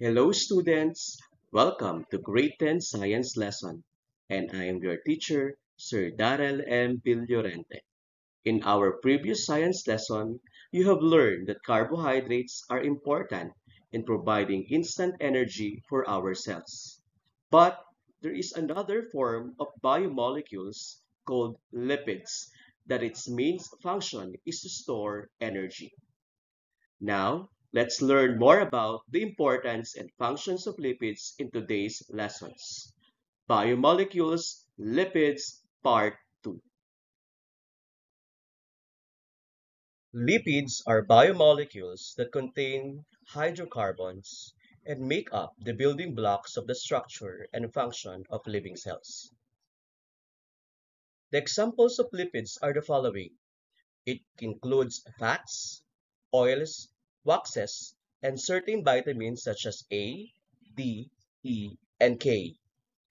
Hello, students. Welcome to Grade 10 Science Lesson. And I am your teacher, Sir Darrell M. Villorente. In our previous science lesson, you have learned that carbohydrates are important in providing instant energy for our cells. But there is another form of biomolecules called lipids that its main function is to store energy. Now, let's learn more about the importance and functions of lipids in today's lessons. Biomolecules, Lipids, Part 2. Lipids are biomolecules that contain hydrocarbons and make up the building blocks of the structure and function of living cells. The examples of lipids are the following. It includes fats, oils, waxes, and certain vitamins such as A, D, E, and K.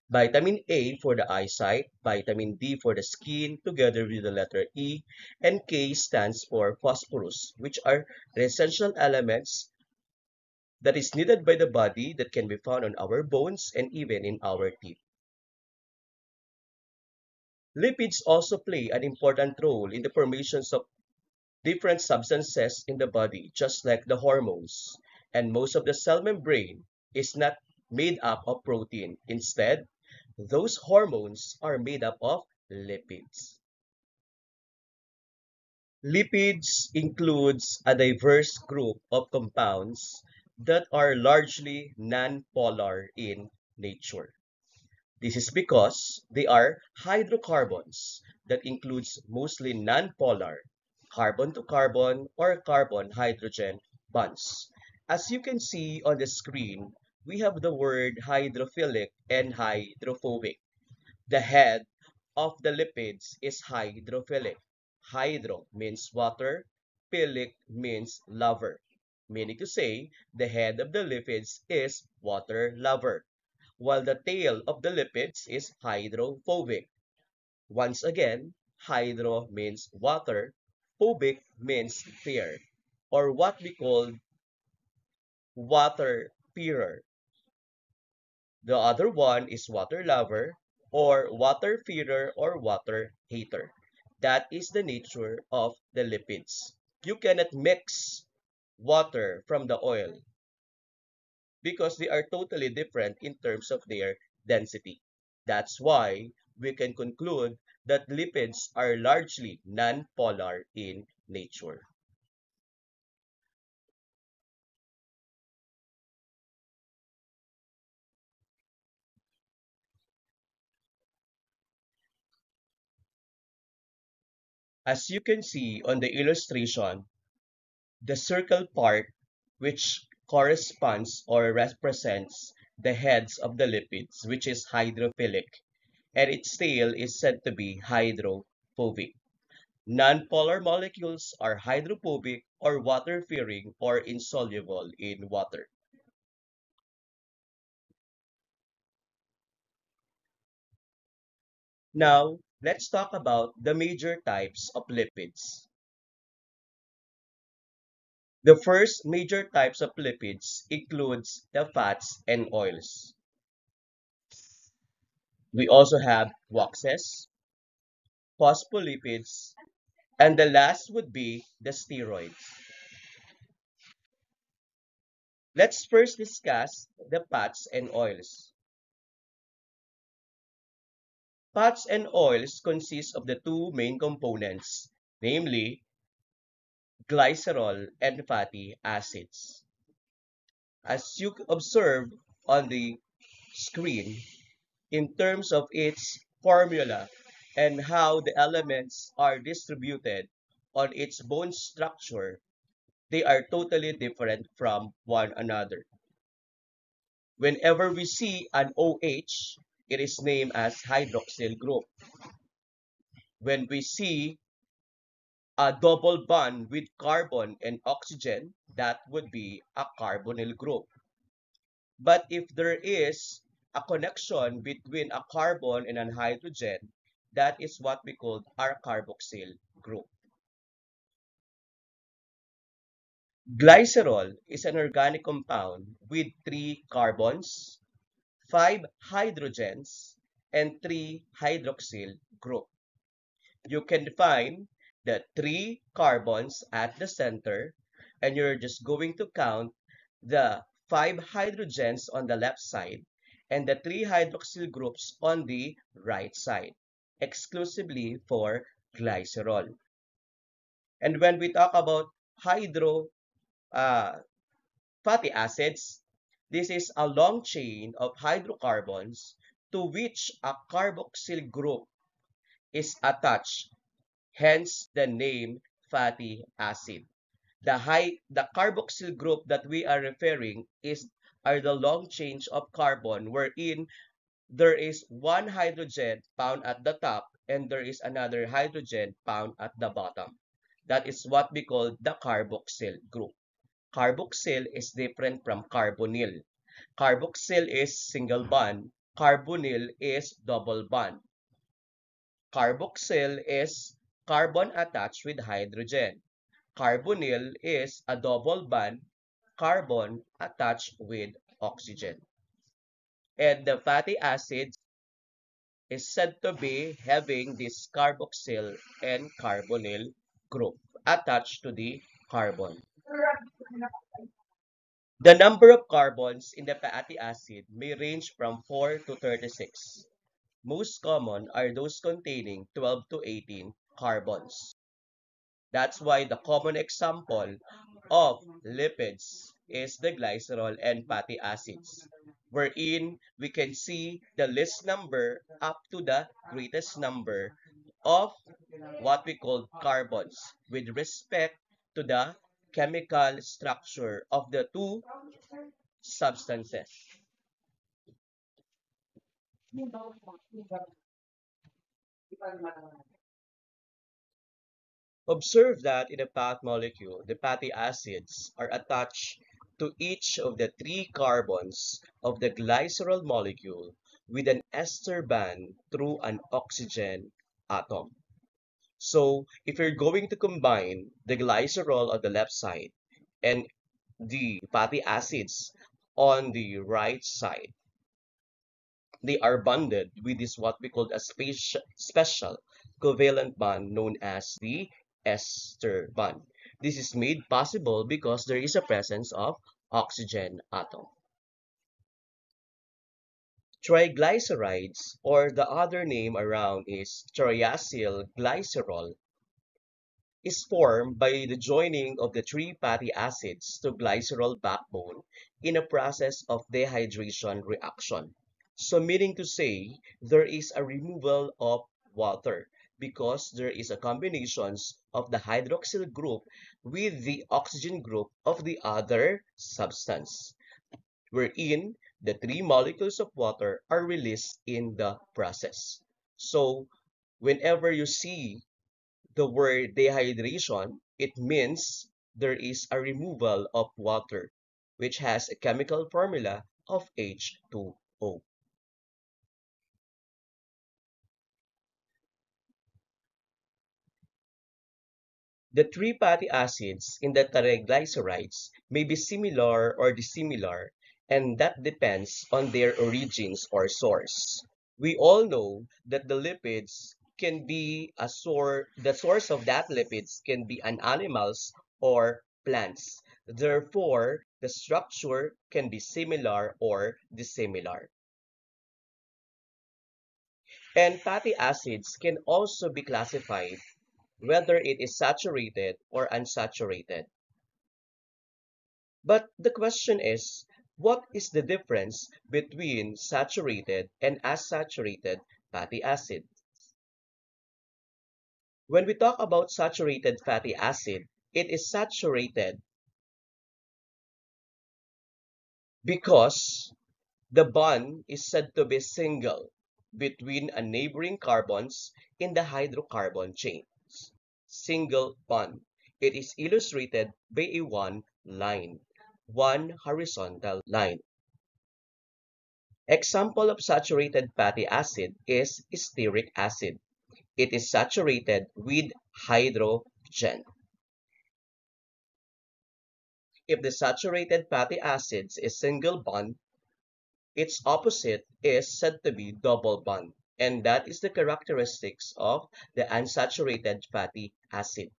Vitamin A for the eyesight, vitamin D for the skin, together with the letter E, and K stands for phosphorus, which are the essential elements that is needed by the body that can be found on our bones and even in our teeth. Lipids also play an important role in the formations of different substances in the body, just like the hormones. And most of the cell membrane is not made up of protein. Instead, those hormones are made up of lipids. Lipids includes a diverse group of compounds that are largely non-polar in nature. This is because they are hydrocarbons that includes mostly non-polar carbon to carbon or carbon-hydrogen bonds. As you can see on the screen, we have the word hydrophilic and hydrophobic. The head of the lipids is hydrophilic. Hydro means water, philic means lover, meaning to say the head of the lipids is water lover, while the tail of the lipids is hydrophobic. Once again, hydro means water, phobic means fear, or what we call water fearer. The other one is water lover, or water fearer, or water hater. That is the nature of the lipids. You cannot mix water from the oil because they are totally different in terms of their density. That's why we can conclude that lipids are largely non-polar in nature. As you can see on the illustration, the circle part, which corresponds or represents the heads of the lipids, which is hydrophilic, and its tail is said to be hydrophobic. Nonpolar molecules are hydrophobic or water-fearing or insoluble in water. Now, let's talk about the major types of lipids. The first major types of lipids includes the fats and oils. We also have waxes, phospholipids, and the last would be the steroids. Let's first discuss the fats and oils. Fats and oils consist of the two main components, namely glycerol and fatty acids. As you observe on the screen, in terms of its formula and how the elements are distributed on its bone structure, they are totally different from one another. Whenever we see an OH, it is named as hydroxyl group. When we see a double bond with carbon and oxygen, that would be a carbonyl group. But if there is a connection between a carbon and a hydrogen, that is what we call our carboxyl group. Glycerol is an organic compound with 3 carbons, 5 hydrogens, and 3 hydroxyl group. You can find the 3 carbons at the center, and you're just going to count the 5 hydrogens on the left side and the 3 hydroxyl groups on the right side, exclusively for glycerol. And when we talk about hydro uh, fatty acids, this is a long chain of hydrocarbons to which a carboxyl group is attached, hence the name fatty acid. The carboxyl group that we are referring are the long chains of carbon wherein there is one hydrogen found at the top and there is another hydrogen found at the bottom. That is what we call the carboxyl group. Carboxyl is different from carbonyl. Carboxyl is single bond. Carbonyl is double bond. Carboxyl is carbon attached with hydrogen. Carbonyl is a double bond carbon attached with oxygen. And the fatty acid is said to be having this carboxyl and carbonyl group attached to the carbon. The number of carbons in the fatty acid may range from 4 to 36. Most common are those containing 12 to 18 carbons. That's why the common example of lipids is the glycerol and fatty acids, wherein we can see the least number up to the greatest number of what we call carbons with respect to the chemical structure of the two substances. Observe that in a path molecule, the fatty acids are attached to each of the 3 carbons of the glycerol molecule with an ester band through an oxygen atom. So, if you're going to combine the glycerol on the left side and the fatty acids on the right side, they are bonded with this what we call a special covalent bond known as the ester bond. This is made possible because there is a presence of oxygen atom. Triglycerides, or the other name around is triacyl glycerol, is formed by the joining of the 3 fatty acids to glycerol backbone in a process of dehydration reaction. So meaning to say, there is a removal of water because there is a combinations of the hydroxyl group with the oxygen group of the other substance, wherein the 3 molecules of water are released in the process. So whenever you see the word dehydration, it means there is a removal of water, which has a chemical formula of H2O. The 3 fatty acids in the triglycerides may be similar or dissimilar, and that depends on their origins or source. We all know that the lipids can be the source of that lipids can be an animals or plants. Therefore, the structure can be similar or dissimilar. And fatty acids can also be classified whether it is saturated or unsaturated. But the question is, what is the difference between saturated and unsaturated fatty acid? When we talk about saturated fatty acid, it is saturated because the bond is said to be single between a neighboring carbons in the hydrocarbon chain. Single bond. It is illustrated by a one horizontal line. Example of saturated fatty acid is stearic acid. It is saturated with hydrogen. If the saturated fatty acids is single bond, its opposite is said to be double bond. And that is the characteristics of the unsaturated fatty acid.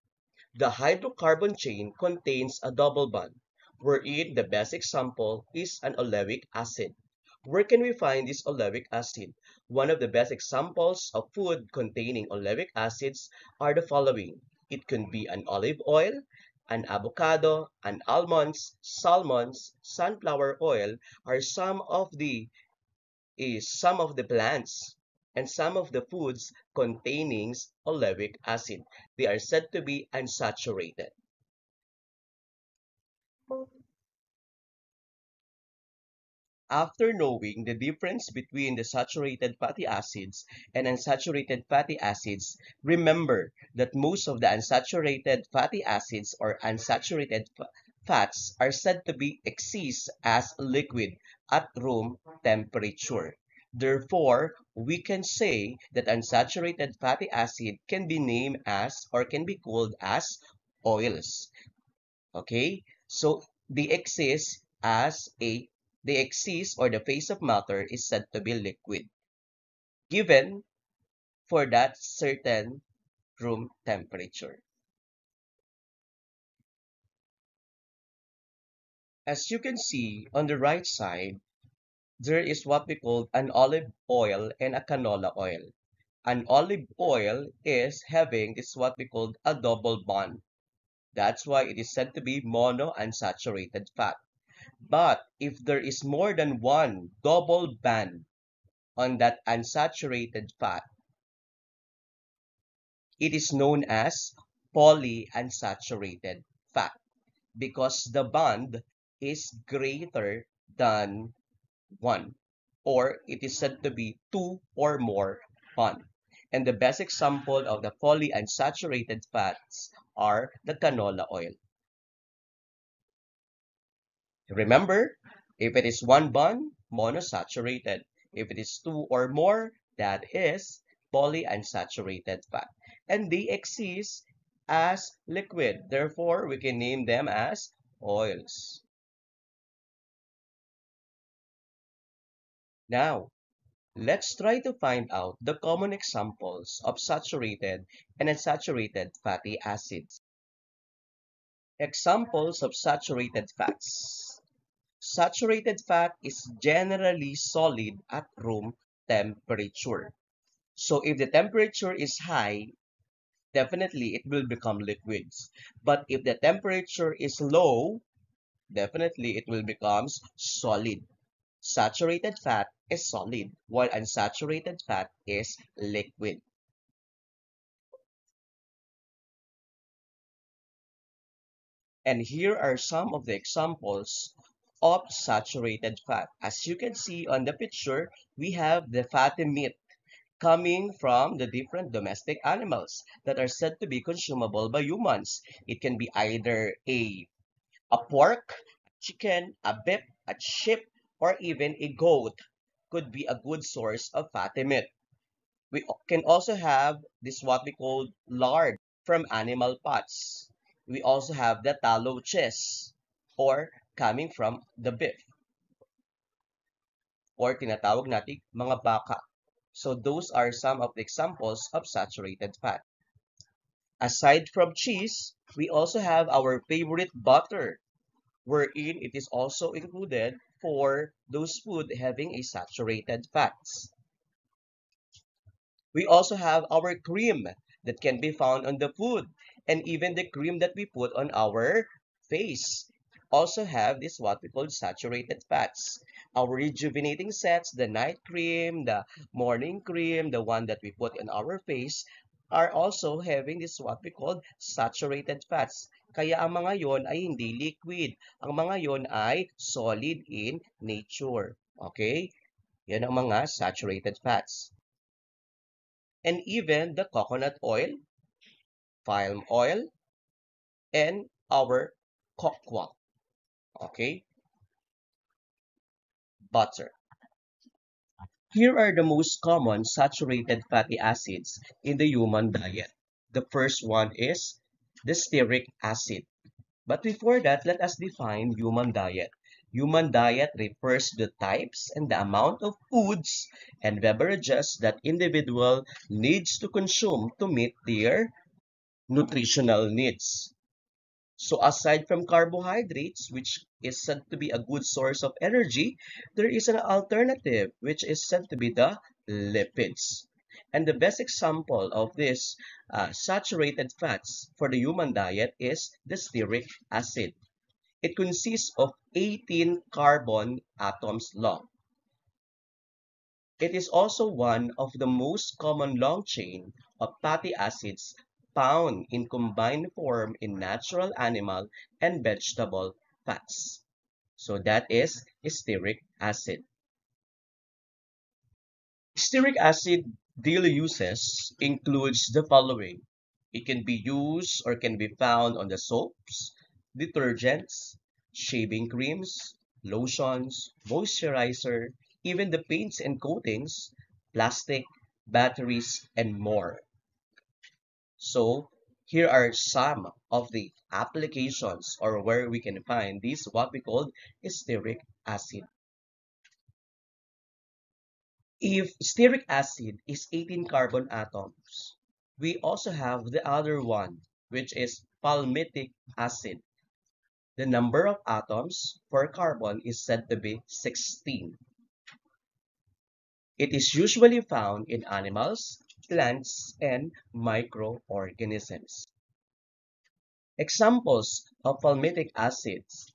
The hydrocarbon chain contains a double bond, wherein the best example is an oleic acid. Where can we find this oleic acid? One of the best examples of food containing oleic acids are the following. It can be an olive oil, an avocado, an almonds, salmons, sunflower oil are some of the plants and some of the foods containing oleic acid. They are said to be unsaturated. After knowing the difference between the saturated fatty acids and unsaturated fatty acids, remember that most of the unsaturated fatty acids or unsaturated fats are said to be exist as liquid at room temperature. Therefore, we can say that unsaturated fatty acid can be named as or can be called as oils. Okay? So they exist or the phase of matter is said to be liquid, given for that certain room temperature. As you can see on the right side, there is what we call an olive oil and a canola oil. An olive oil is having this what we call a double bond. That's why it is said to be monounsaturated fat. But if there is more than one double band on that unsaturated fat, it is known as polyunsaturated fat because the bond is greater than 1, or it is said to be 2 or more bond. And the best example of the polyunsaturated fats are the canola oil. Remember, if it is one bond, monosaturated. If it is two or more, that is polyunsaturated fat. And they exist as liquid. Therefore, we can name them as oils. Now, let's try to find out the common examples of saturated and unsaturated fatty acids. Examples of saturated fats. Saturated fat is generally solid at room temperature. So if the temperature is high, definitely it will become liquids. But if the temperature is low, definitely it will become solid. Saturated fat is solid, while unsaturated fat is liquid. And here are some of the examples of saturated fat. As you can see on the picture, we have the fatty meat coming from the different domestic animals that are said to be consumable by humans. It can be either a pork, chicken, a beef, a sheep, or even a goat could be a good source of fatty meat. We can also have this what we call lard from animal fats. We also have the tallow cheese or coming from the beef or tinatawag nating mga baka. So those are some of the examples of saturated fat. Aside from cheese, we also have our favorite butter, wherein it is also included for those food having a saturated fats. We also have our cream that can be found on the food, and even the cream that we put on our face also have this what we call saturated fats. Our rejuvenating sets, the night cream, the morning cream, the one that we put on our face, are also having this what we call saturated fats. Kaya ang mga yon ay hindi liquid. Ang mga yon ay solid in nature. Okay? Yan ang mga saturated fats. And even the coconut oil, palm oil, and our cocoa. Okay? Butter. Here are the most common saturated fatty acids in the human diet. The first one is the stearic acid. But before that, let us define human diet. Human diet refers to the types and the amount of foods and beverages that individual needs to consume to meet their nutritional needs. So aside from carbohydrates, which is said to be a good source of energy, there is an alternative, which is said to be the lipids. And the best example of this saturated fats for the human diet is the stearic acid. It consists of 18 carbon atoms long. It is also one of the most common long chain of fatty acids found in combined form in natural animal and vegetable fats. So that is stearic acid. Stearic acid daily uses includes the following. It can be used or can be found on the soaps, detergents, shaving creams, lotions, moisturizer, even the paints and coatings, plastic, batteries, and more. So here are some of the applications or where we can find this what we call stearic acid. If stearic acid is 18 carbon atoms, we also have the other one, which is palmitic acid. The number of atoms for carbon is said to be 16. It is usually found in animals, plants, and microorganisms. Examples of palmitic acids.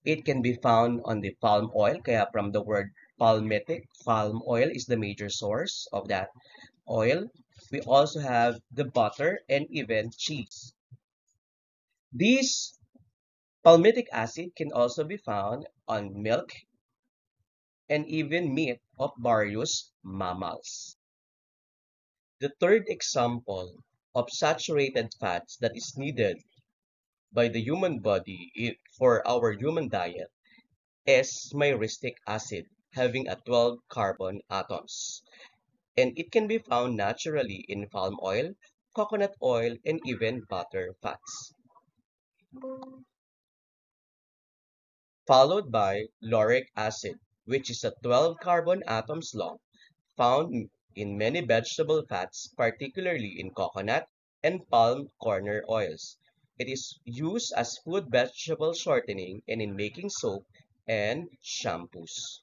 It can be found on the palm oil, kaya from the word palmitic, palm oil is the major source of that oil. We also have the butter and even cheese. These palmitic acid can also be found on milk and even meat of various mammals. The third example of saturated fats that is needed by the human body for our human diet is myristic acid, having a 12 carbon atoms. And it can be found naturally in palm oil, coconut oil, and even butter fats. Followed by lauric acid, which is a 12 carbon atoms long, found in many vegetable fats, particularly in coconut and palm kernel oils. It is used as food vegetable shortening and in making soap and shampoos.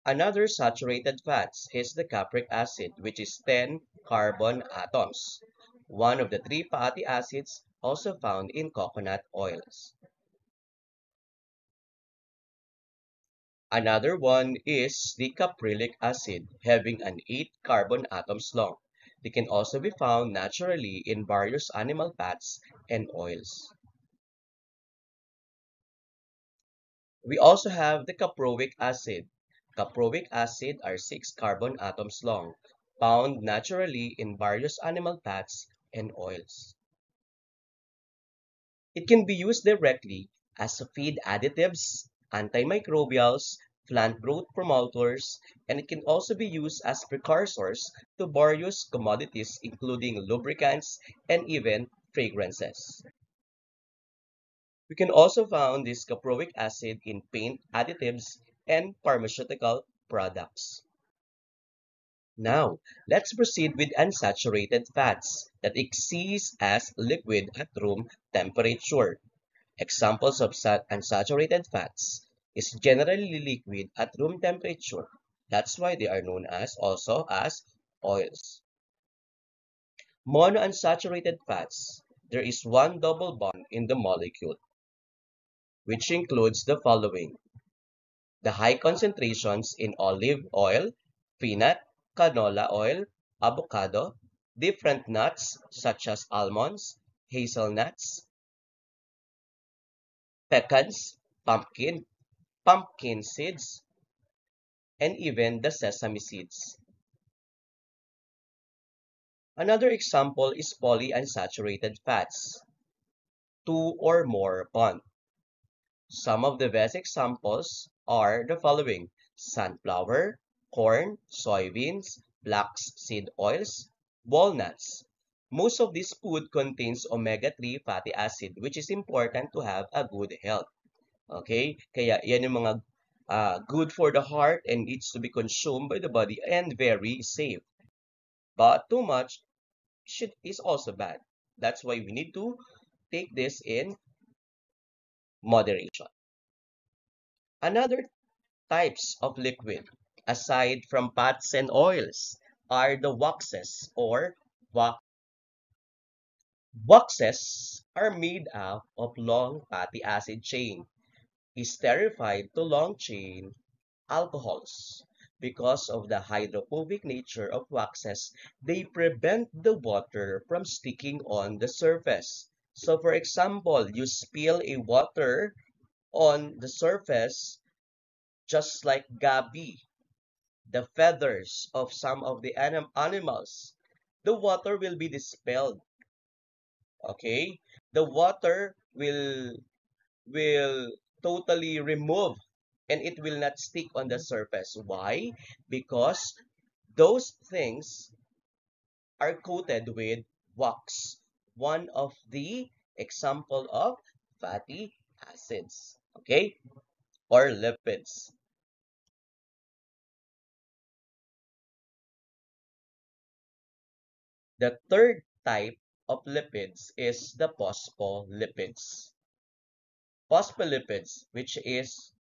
Another saturated fats is the capric acid, which is 10 carbon atoms, one of the three fatty acids also found in coconut oils. Another one is the caprylic acid, having an 8 carbon atoms long. They can also be found naturally in various animal fats and oils. We also have the caproic acid. Caproic acid are 6 carbon atoms long, found naturally in various animal fats and oils. It can be used directly as feed additives, antimicrobials, plant growth promoters, and it can also be used as precursors to various commodities including lubricants and even fragrances. We can also find this caproic acid in paint additives and pharmaceutical products. Now, let's proceed with unsaturated fats that exist as liquid at room temperature. Examples of unsaturated fats is generally liquid at room temperature. That's why they are known as also as oils. Monounsaturated fats. There is one double bond in the molecule, which includes the following. The high concentrations in olive oil, peanut, canola oil, avocado, different nuts such as almonds, hazelnuts, pecans, pumpkin seeds, and even the sesame seeds. Another example is polyunsaturated fats, two or more bond. Some of the best examples are the following: sunflower, corn, soybeans, flax seed oils, walnuts. Most of this food contains omega-3 fatty acid, which is important to have a good health. Okay? Kaya yan yung mga good for the heart and needs to be consumed by the body and very safe. But too much is also bad. That's why we need to take this in moderation. Another types of liquid, aside from fats and oils, are the waxes or wax. Waxes are made up of long fatty acid chain, esterified to long chain alcohols. Because of the hydrophobic nature of waxes, they prevent the water from sticking on the surface. So for example, you spill a water on the surface, just like gabi, the feathers of some of the animals, the water will be dispelled. Okay? The water will totally remove and it will not stick on the surface. Why? Because those things are coated with wax, one of the example of fatty acids, okay, or lipids. The third type of lipids is the phospholipids. Phospholipids, which is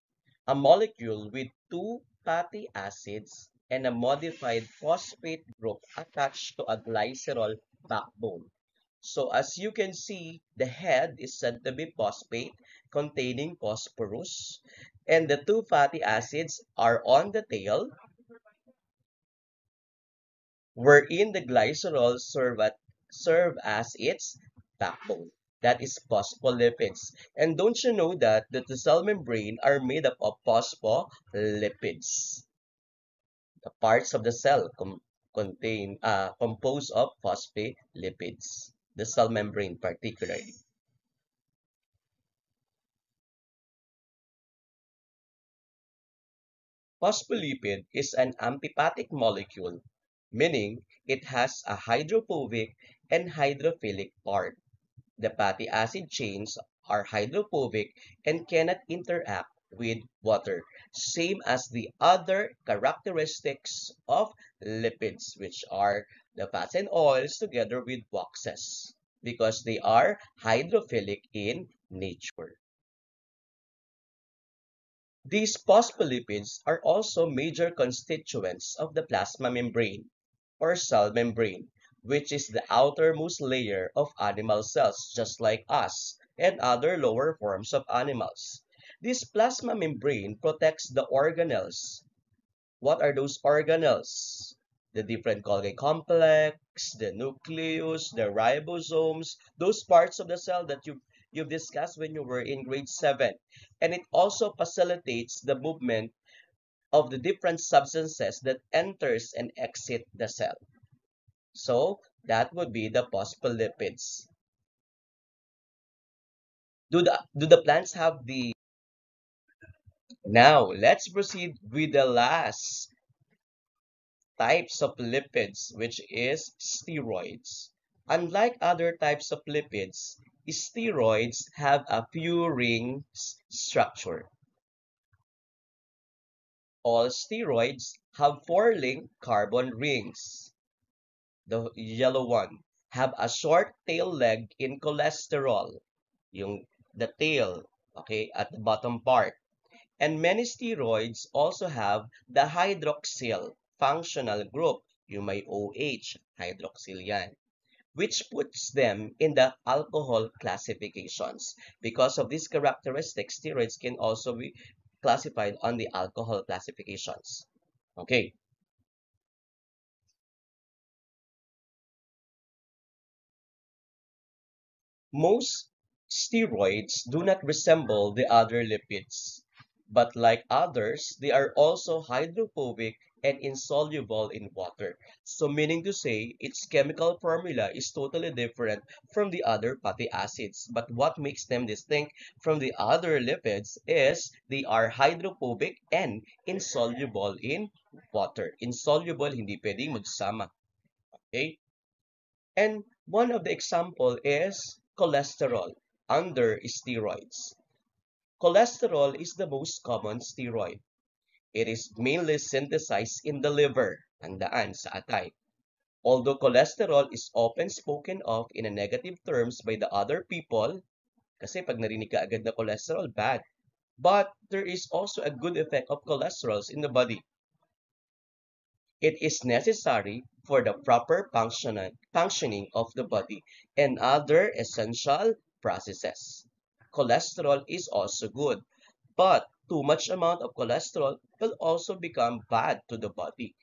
a molecule with two fatty acids and a modified phosphate group attached to a glycerol backbone. So as you can see, the head is said to be phosphate containing phosphorus, and the two fatty acids are on the tail, wherein the glycerol serve as its backbone. That is phospholipids. And don't you know that the cell membrane are made up of phospholipids? The parts of the cell contain composed of phospholipids. The cell membrane particularly. Phospholipid is an amphipathic molecule, meaning it has a hydrophobic and hydrophilic part. The fatty acid chains are hydrophobic and cannot interact with water, same as the other characteristics of lipids, which are the fats and oils together with waxes, because they are hydrophilic in nature. These phospholipids are also major constituents of the plasma membrane or cell membrane, which is the outermost layer of animal cells, just like us and other lower forms of animals. This plasma membrane protects the organelles. What are those organelles? The different Golgi complex, the nucleus, the ribosomes, those parts of the cell that you've discussed when you were in grade 7. And it also facilitates the movement of the different substances that enters and exit the cell. So that would be the phospholipids. Do the plants have the Now let's proceed with the last types of lipids, which is steroids. Unlike other types of lipids, steroids have a few rings structure. All steroids have four-linked carbon rings. The yellow one have a short tail leg in cholesterol, yung the tail, okay, at the bottom part. And many steroids also have the hydroxyl functional group, yung may OH, hydroxyl yan, which puts them in the alcohol classifications. Because of these characteristics, steroids can also be classified on the alcohol classifications. Okay. Most steroids do not resemble the other lipids, but like others, they are also hydrophobic and insoluble in water. So meaning to say, its chemical formula is totally different from the other fatty acids. But what makes them distinct from the other lipids is they are hydrophobic and insoluble in water. Insoluble, hindi pwedeng magsama. Okay? And One of the example is cholesterol under steroids. Cholesterol is the most common steroid. It is mainly synthesized in the liver, tandaan sa atay. Although cholesterol is often spoken of in a negative terms by the other people, kasi pag narinig ka agad na cholesterol, bad. But there is also a good effect of cholesterol in the body. It is necessary for the proper functioning of the body and other essential processes. Cholesterol is also good, but too much amount of cholesterol will also become bad to the body.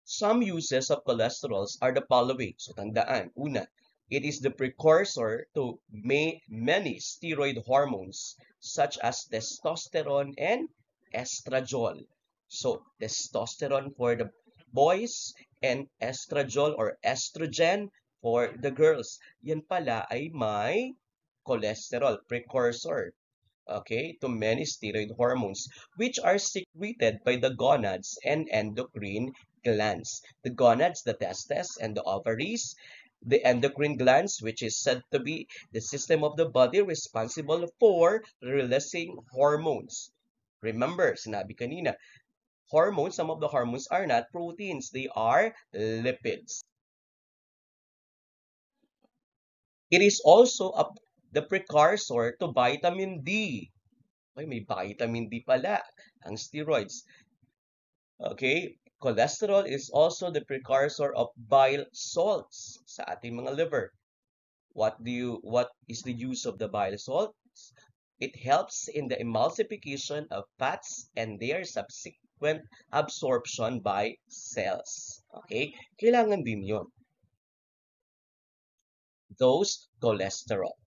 Some uses of cholesterols are the following. So tandaan, una, it is the precursor to many steroid hormones such as testosterone and estradiol. So testosterone for the boys and estradiol or estrogen for the girls. Yan pala ay may cholesterol precursor, okay, to many steroid hormones, which are secreted by the gonads and endocrine glands. The gonads, the testes, and the ovaries, the endocrine glands, which is said to be the system of the body responsible for releasing hormones. Remember, sinabi kanina, hormones, some of the hormones are not proteins, they are lipids. It is also the precursor to vitamin D. Ay, may vitamin D pala, ang steroids. Okay? Cholesterol is also the precursor of bile salts sa ating mga liver. What is the use of the bile salts? It helps in the emulsification of fats and their subsequent absorption by cells. Okay? Kailangan din 'yon. Those cholesterol.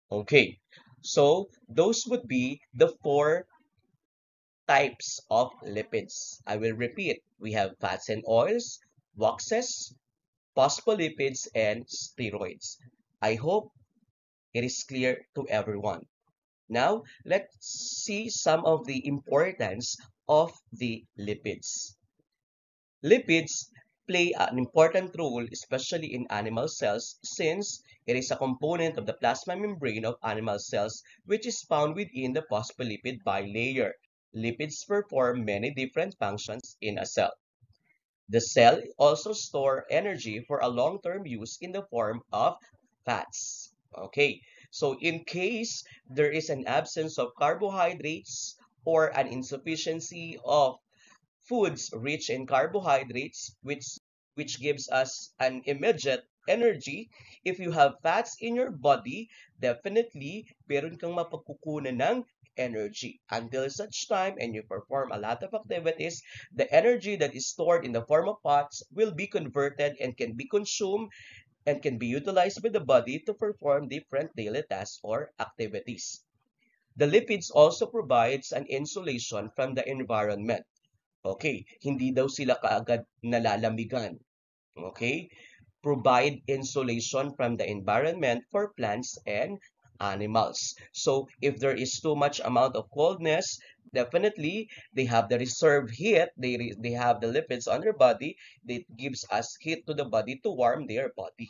Okay. So, those would be the four types of lipids. I will repeat. We have fats and oils, waxes, phospholipids, and steroids. I hope it is clear to everyone. Now, let's see some of the importance of the lipids. Lipids play an important role, especially in animal cells, since it is a component of the plasma membrane of animal cells, which is found within the phospholipid bilayer. Lipids perform many different functions in a cell. The cell also store energy for a long-term use in the form of fats. Okay, so in case there is an absence of carbohydrates or an insufficiency of foods rich in carbohydrates, which gives us an immediate energy. If you have fats in your body, definitely meron kang mapagkukunan ng energy. Until such time and you perform a lot of activities, the energy that is stored in the form of fats will be converted and can be consumed and can be utilized by the body to perform different daily tasks or activities. The lipids also provides an insulation from the environment. Okay, hindi daw sila kaagad nalalamigan. Okay? Provide insulation from the environment for plants and animals. So, if there is too much amount of coldness, definitely they have the reserve heat, they have the lipids on their body that gives us heat to the body to warm their body.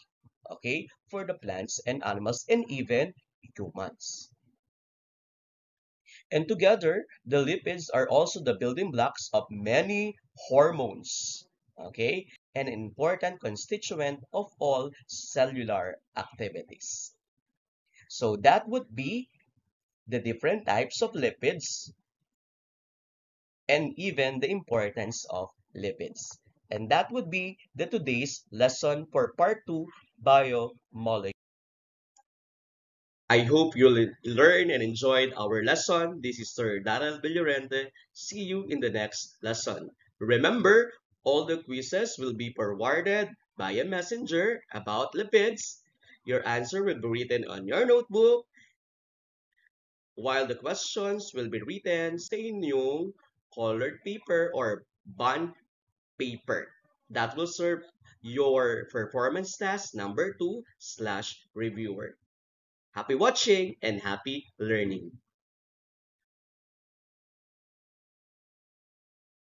Okay? For the plants and animals and even humans. And together, the lipids are also the building blocks of many hormones, okay, and an important constituent of all cellular activities. So that would be the different types of lipids and even the importance of lipids. And that would be the today's lesson for part 2, biomolecules. I hope you'll learn and enjoyed our lesson. This is Sir Daryl Villorente. See you in the next lesson. Remember, all the quizzes will be forwarded by a messenger about lipids. Your answer will be written on your notebook, while the questions will be written sa inyong colored paper or bond paper. That will serve your performance task number 2/reviewer. Happy watching and happy learning.